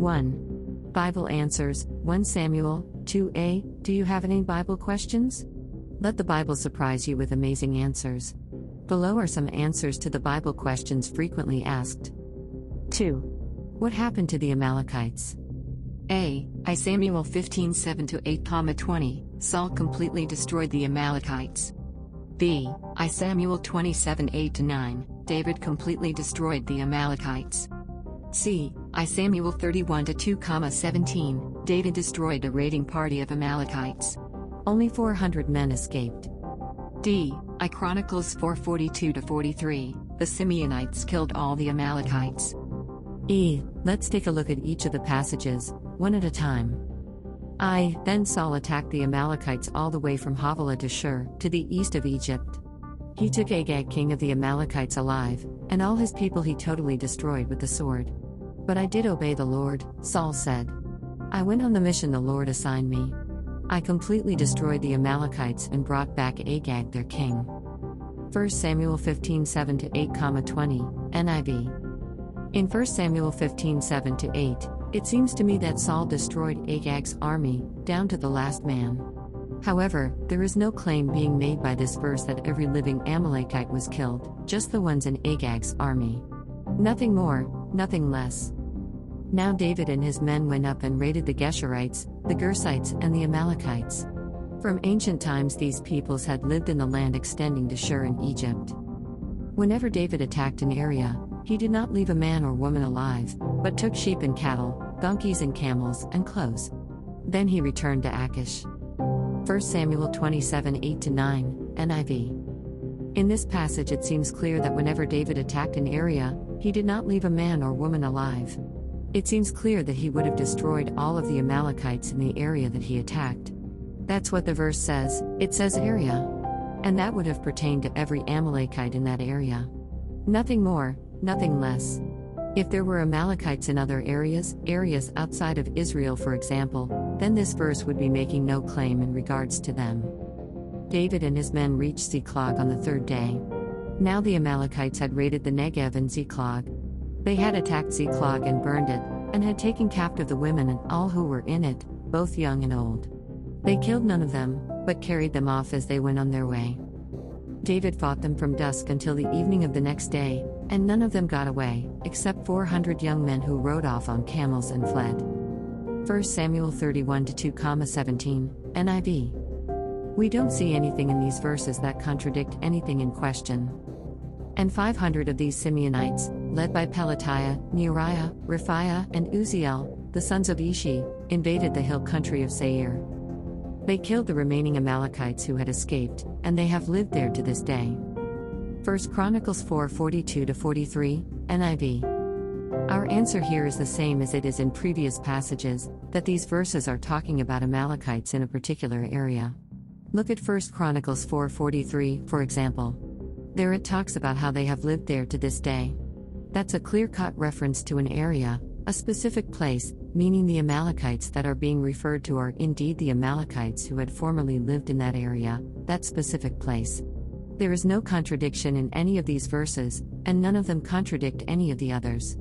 1. Bible answers, 1 Samuel, 2a. Do you have any Bible questions? Let the Bible surprise you with amazing answers. Below are some answers to the Bible questions frequently asked. 2. What happened to the Amalekites? A. I Samuel 15:7-8, 20. Saul completely destroyed the Amalekites. B. I Samuel 27:8-9. David completely destroyed the Amalekites. C. I Samuel 31:2, 17. David destroyed a raiding party of Amalekites. Only 400 men escaped. D. I Chronicles 4:42-43. The Simeonites killed all the Amalekites. E. Let's take a look at each of the passages, one at a time. I. Then Saul attacked the Amalekites all the way from Havilah to Shur, to the east of Egypt. He took Agag king of the Amalekites alive, and all his people he totally destroyed with the sword. But I did obey the Lord, Saul said. I went on the mission the Lord assigned me. I completely destroyed the Amalekites and brought back Agag their king. 1 Samuel 15:7-8, 20, NIV. In 1 Samuel 15:7-8, it seems to me that Saul destroyed Agag's army, down to the last man. However, there is no claim being made by this verse that every living Amalekite was killed, just the ones in Agag's army. Nothing more, nothing less. Now David and his men went up and raided the Geshurites, the Gersites, and the Amalekites. From ancient times these peoples had lived in the land extending to Shur in Egypt. Whenever David attacked an area, he did not leave a man or woman alive, but took sheep and cattle, donkeys and camels, and clothes. Then he returned to Achish. 1 Samuel 27:8-9, NIV. In this passage it seems clear that whenever David attacked an area, he did not leave a man or woman alive. It seems clear that he would have destroyed all of the Amalekites in the area that he attacked. That's what the verse says, it says area. And that would have pertained to every Amalekite in that area. Nothing more, nothing less. If there were Amalekites in other areas outside of Israel for example, then this verse would be making no claim in regards to them. David and his men reached Ziklag on the third day. Now the Amalekites had raided the Negev and Ziklag. They had attacked Ziklag and burned it, and had taken captive the women and all who were in it, both young and old. They killed none of them, but carried them off as they went on their way. David fought them from dusk until the evening of the next day, and none of them got away, except 400 young men who rode off on camels and fled. 1 Samuel 31:2, 17, NIV. We don't see anything in these verses that contradict anything in question. And 500 of these Simeonites, led by Pelatiah, Neariah, Rephaiah, and Uzziel, the sons of Ishi, invaded the hill country of Seir. They killed the remaining Amalekites who had escaped, and they have lived there to this day. 1 Chronicles 4:42-43, NIV. Our answer here is the same as it is in previous passages, that these verses are talking about Amalekites in a particular area. Look at 1 Chronicles 4:43, for example. There it talks about how they have lived there to this day. That's a clear-cut reference to an area, a specific place, meaning the Amalekites that are being referred to are indeed the Amalekites who had formerly lived in that area, that specific place. There is no contradiction in any of these verses, and none of them contradict any of the others.